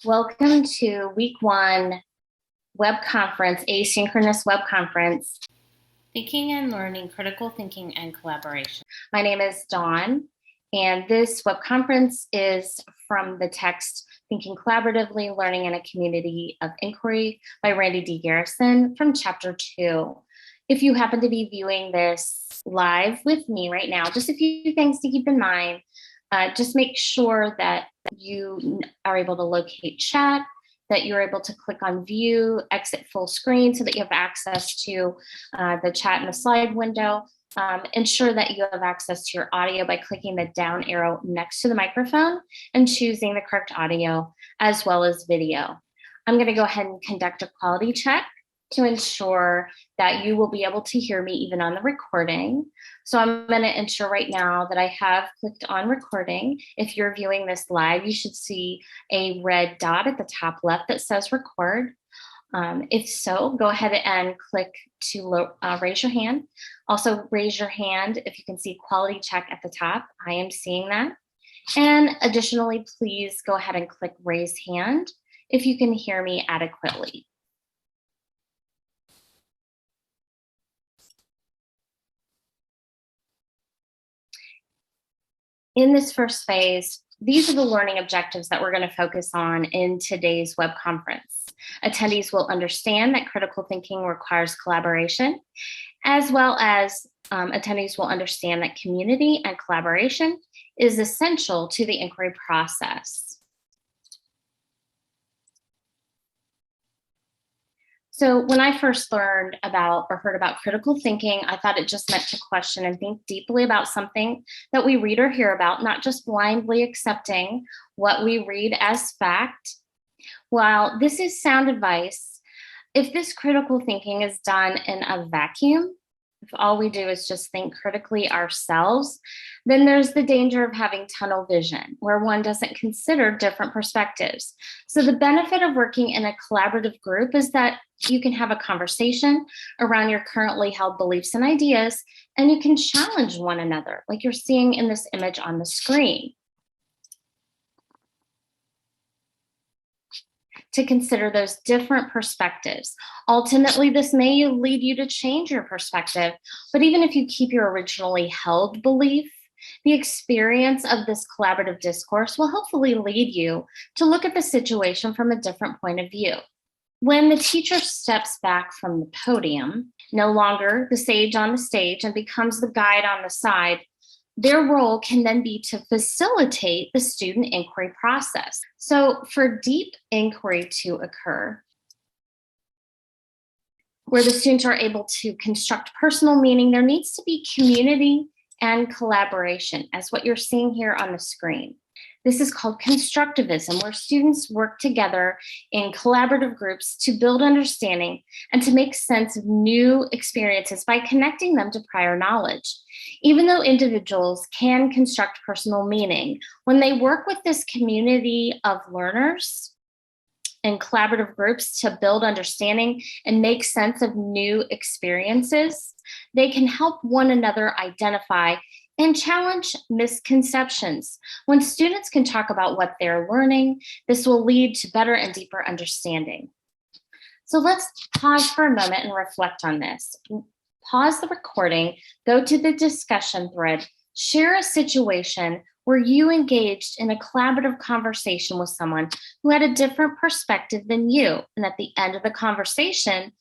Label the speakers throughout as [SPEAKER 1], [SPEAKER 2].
[SPEAKER 1] Welcome to week one web conference, asynchronous web conference.
[SPEAKER 2] Thinking and Learning, Critical Thinking and Collaboration.
[SPEAKER 1] My name is Dawn, and this web conference is from the text Thinking Collaboratively, Learning in a Community of Inquiry by Randy D. Garrison from chapter 2. If you happen to be viewing this live with me right now, just a few things to keep in mind. Just make sure that you are able to locate chat, that you're able to click on view, exit full screen so that you have access to the chat in the slide window. Ensure that you have access to your audio by clicking the down arrow next to the microphone and choosing the correct audio as well as video. I'm going to go ahead and conduct a quality check to ensure that you will be able to hear me even on the recording. So I'm going to ensure right now that I have clicked on recording. If you're viewing this live, you should see a red dot at the top left that says record. If so, go ahead and click to raise your hand. Also raise your hand if you can see quality check at the top. I am seeing that. And additionally, please go ahead and click raise hand if you can hear me adequately. In this first phase, these are the learning objectives that we're going to focus on in today's web conference. Attendees will understand that critical thinking requires collaboration, as well as attendees will understand that community and collaboration is essential to the inquiry process. So when I first learned about or heard about critical thinking, I thought it just meant to question and think deeply about something that we read or hear about, not just blindly accepting what we read as fact. While this is sound advice, if this critical thinking is done in a vacuum, if all we do is just think critically ourselves, then there's the danger of having tunnel vision, where one doesn't consider different perspectives. So the benefit of working in a collaborative group is that you can have a conversation around your currently held beliefs and ideas, and you can challenge one another, like you're seeing in this image on the screen, to consider those different perspectives. Ultimately, this may lead you to change your perspective, but even if you keep your originally held belief, the experience of this collaborative discourse will hopefully lead you to look at the situation from a different point of view. When the teacher steps back from the podium, no longer the sage on the stage, and becomes the guide on the side, their role can then be to facilitate the student inquiry process. So for deep inquiry to occur, where the students are able to construct personal meaning, there needs to be community and collaboration, as what you're seeing here on the screen. This is called constructivism, where students work together in collaborative groups to build understanding and to make sense of new experiences by connecting them to prior knowledge. Even though individuals can construct personal meaning, when they work with this community of learners in collaborative groups to build understanding and make sense of new experiences, they can help one another identify and challenge misconceptions. When students can talk about what they're learning, this will lead to better and deeper understanding. So let's pause for a moment and reflect on this. Pause the recording, go to the discussion thread, share a situation where you engaged in a collaborative conversation with someone who had a different perspective than you. And at the end of the conversation,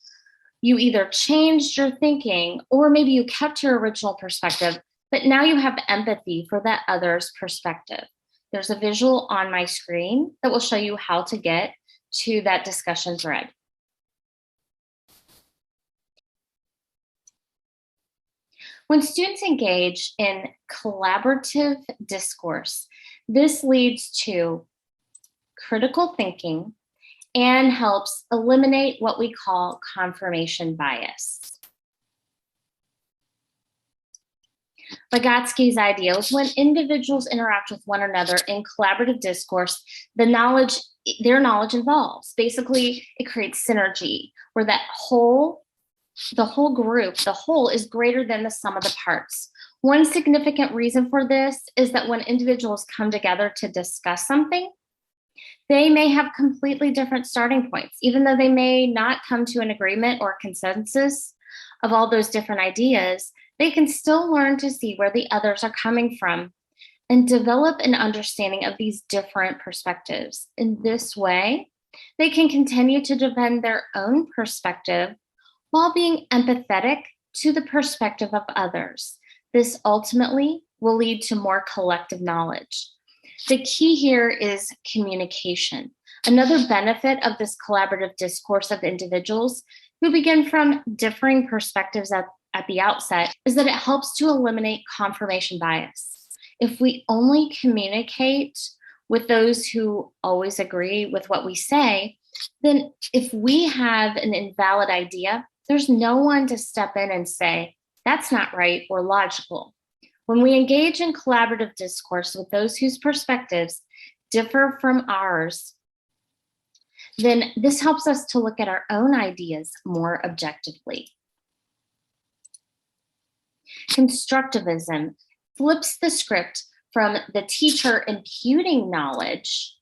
[SPEAKER 1] you either changed your thinking or maybe you kept your original perspective, but now you have empathy for that other's perspective. There's a visual on my screen that will show you how to get to that discussion thread. When students engage in collaborative discourse, this leads to critical thinking and helps eliminate what we call confirmation bias. Vygotsky's idea is when individuals interact with one another in collaborative discourse, their knowledge evolves. Basically, it creates synergy where the whole group, the whole is greater than the sum of the parts. One significant reason for this is that when individuals come together to discuss something, They may have completely different starting points, even though they may not come to an agreement or consensus of all those different ideas. They can still learn to see where the others are coming from and develop an understanding of these different perspectives. In this way, they can continue to defend their own perspective while being empathetic to the perspective of others. This ultimately will lead to more collective knowledge. The key here is communication. Another benefit of this collaborative discourse of individuals who begin from differing perspectives at the outset is that it helps to eliminate confirmation bias. If we only communicate with those who always agree with what we say, then if we have an invalid idea, there's no one to step in and say, that's not right or logical. When we engage in collaborative discourse with those whose perspectives differ from ours, then this helps us to look at our own ideas more objectively. Constructivism flips the script from the teacher imputing knowledge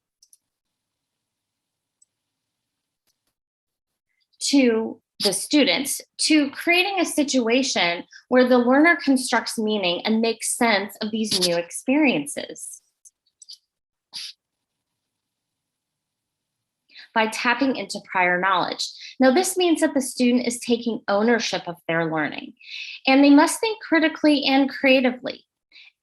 [SPEAKER 1] to the students, to creating a situation where the learner constructs meaning and makes sense of these new experiences. By tapping into prior knowledge. Now, this means that the student is taking ownership of their learning, and they must think critically and creatively.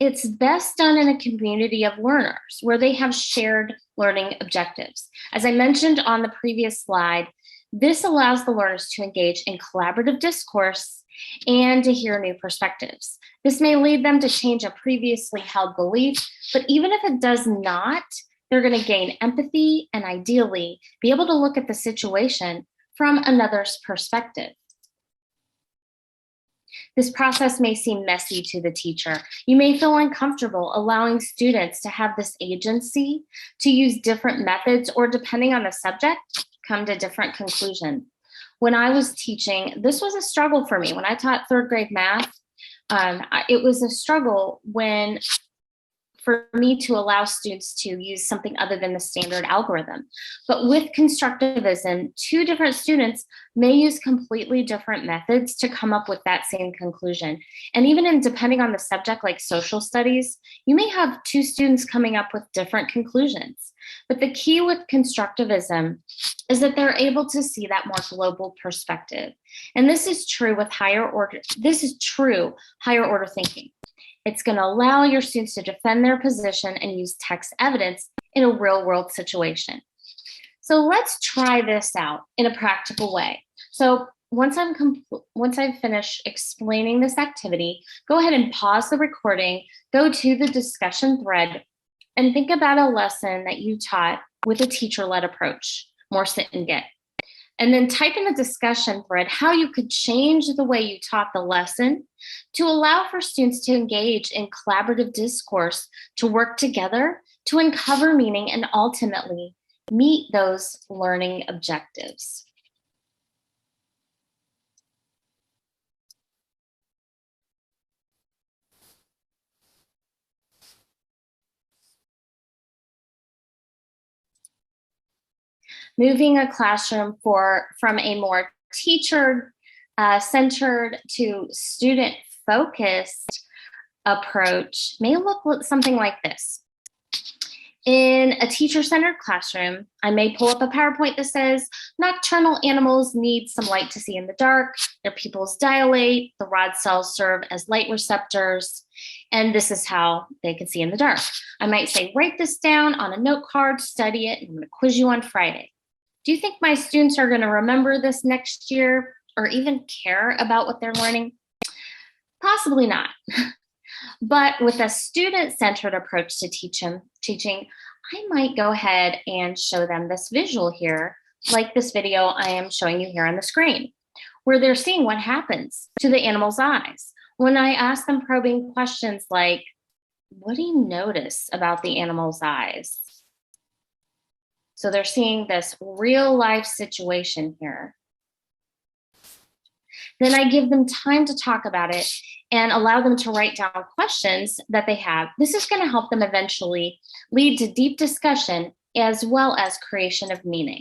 [SPEAKER 1] It's best done in a community of learners where they have shared learning objectives. As I mentioned on the previous slide, this allows the learners to engage in collaborative discourse and to hear new perspectives. This may lead them to change a previously held belief, but even if it does not, they're going to gain empathy and ideally be able to look at the situation from another's perspective. This process may seem messy to the teacher. You may feel uncomfortable allowing students to have this agency to use different methods or, depending on the subject, come to different conclusions. When I was teaching, this was a struggle for me. When I taught third grade math, it was a struggle for me to allow students to use something other than the standard algorithm. But with constructivism, two different students may use completely different methods to come up with that same conclusion. And even depending on the subject, like social studies, you may have two students coming up with different conclusions. But the key with constructivism is that they're able to see that more global perspective. And this is true with higher order thinking. It's going to allow your students to defend their position and use text evidence in a real world situation. So let's try this out in a practical way. So once I've finished explaining this activity, go ahead and pause the recording, go to the discussion thread, and think about a lesson that you taught with a teacher-led approach, more sit and get. And then type in the discussion thread how you could change the way you taught the lesson to allow for students to engage in collaborative discourse, to work together, to uncover meaning, and ultimately meet those learning objectives. Moving a classroom from a more teacher-centered to student-focused approach may look something like this. In a teacher-centered classroom, I may pull up a PowerPoint that says, nocturnal animals need some light to see in the dark, their pupils dilate, the rod cells serve as light receptors, and this is how they can see in the dark. I might say, write this down on a note card, study it, and I'm going to quiz you on Friday. Do you think my students are going to remember this next year or even care about what they're learning? Possibly not. But with a student-centered approach to teaching, I might go ahead and show them this visual here, like this video I am showing you here on the screen, where they're seeing what happens to the animal's eyes. When I ask them probing questions like, what do you notice about the animal's eyes? So they're seeing this real life situation here. Then I give them time to talk about it and allow them to write down questions that they have. This is going to help them eventually lead to deep discussion as well as creation of meaning.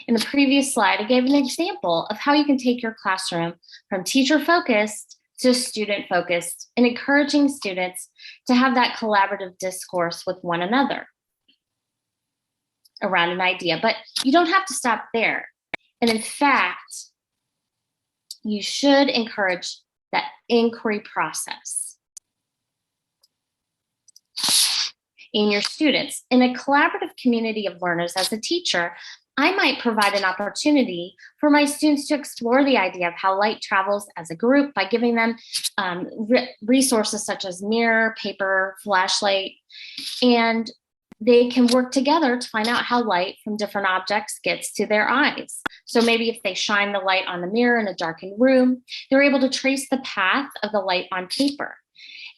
[SPEAKER 1] In the previous slide, I gave an example of how you can take your classroom from teacher-focused to student-focused and encouraging students to have that collaborative discourse with one another around an idea. But you don't have to stop there. And in fact, you should encourage that inquiry process in your students. In a collaborative community of learners, as a teacher, I might provide an opportunity for my students to explore the idea of how light travels as a group by giving them resources such as mirror, paper, flashlight, and they can work together to find out how light from different objects gets to their eyes. So maybe if they shine the light on the mirror in a darkened room, they're able to trace the path of the light on paper.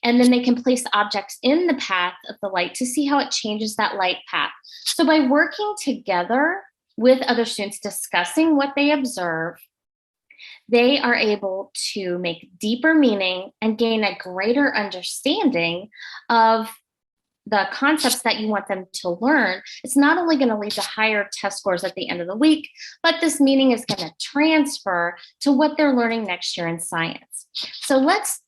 [SPEAKER 1] And then they can place objects in the path of the light to see how it changes that light path. So by working together with other students discussing what they observe, they are able to make deeper meaning and gain a greater understanding of the concepts that you want them to learn. It's not only going to lead to higher test scores at the end of the week, but this meaning is going to transfer to what they're learning next year in science. So let's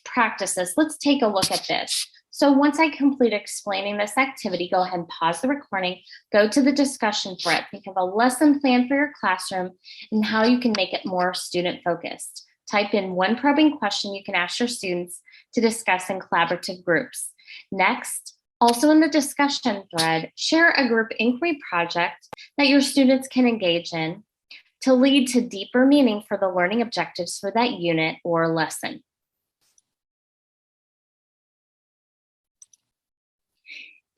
[SPEAKER 1] practice this. Let's take a look at this. So once I complete explaining this activity, go ahead and pause the recording, go to the discussion thread, think of a lesson plan for your classroom and how you can make it more student focused. Type in one probing question you can ask your students to discuss in collaborative groups. Next, also in the discussion thread, share a group inquiry project that your students can engage in to lead to deeper meaning for the learning objectives for that unit or lesson.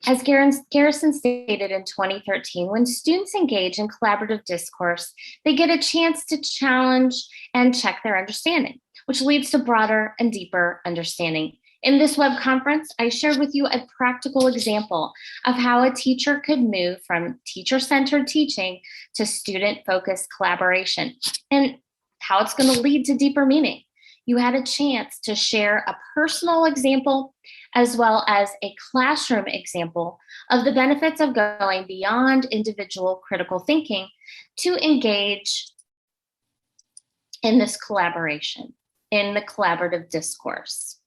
[SPEAKER 1] As Garrison stated in 2013, when students engage in collaborative discourse, they get a chance to challenge and check their understanding, which leads to broader and deeper understanding. In this web conference, I shared with you a practical example of how a teacher could move from teacher-centered teaching to student-focused collaboration and how it's going to lead to deeper meaning. You had a chance to share a personal example as well as a classroom example of the benefits of going beyond individual critical thinking to engage in this collaboration, in the collaborative discourse.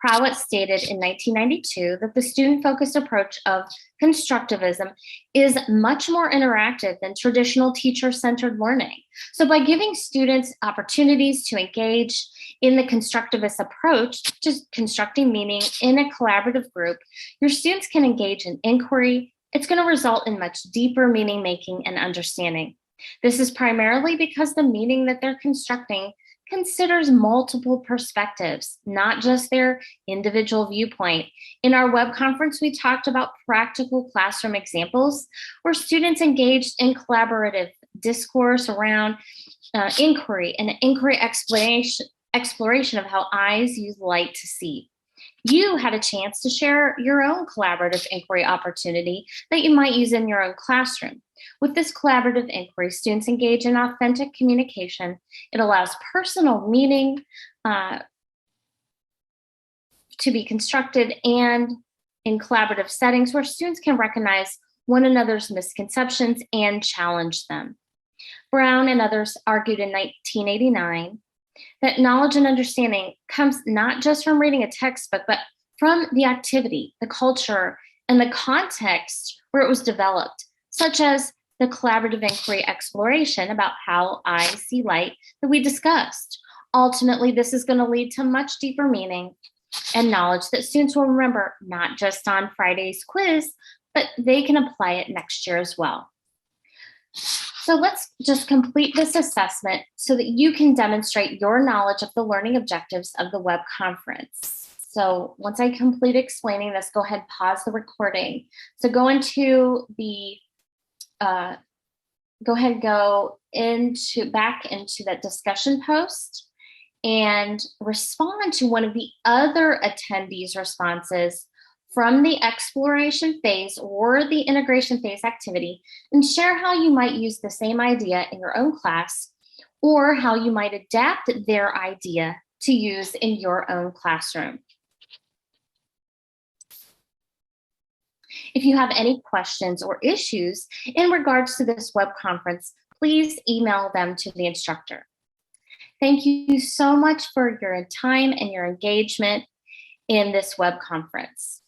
[SPEAKER 1] Prowett stated in 1992 that the student-focused approach of constructivism is much more interactive than traditional teacher-centered learning. So by giving students opportunities to engage in the constructivist approach, just constructing meaning in a collaborative group, your students can engage in inquiry. It's going to result in much deeper meaning making and understanding. This is primarily because the meaning that they're constructing considers multiple perspectives, not just their individual viewpoint. In our web conference, we talked about practical classroom examples where students engaged in collaborative discourse around inquiry and inquiry exploration of how eyes use light to see. You had a chance to share your own collaborative inquiry opportunity that you might use in your own classroom. With this collaborative inquiry, students engage in authentic communication. It allows personal meaning to be constructed and in collaborative settings where students can recognize one another's misconceptions and challenge them. Brown and others argued in 1989 that knowledge and understanding comes not just from reading a textbook, but from the activity, the culture, and the context where it was developed, such as the collaborative inquiry exploration about how eyes see light that we discussed. Ultimately, this is going to lead to much deeper meaning and knowledge that students will remember not just on Friday's quiz, but they can apply it next year as well. So let's just complete this assessment so that you can demonstrate your knowledge of the learning objectives of the web conference. So once I complete explaining this, go ahead, pause the recording. So go into the, go back into that discussion post and respond to one of the other attendees' responses from the exploration phase or the integration phase activity and share how you might use the same idea in your own class or how you might adapt their idea to use in your own classroom. If you have any questions or issues in regards to this web conference, please email them to the instructor. Thank you so much for your time and your engagement in this web conference.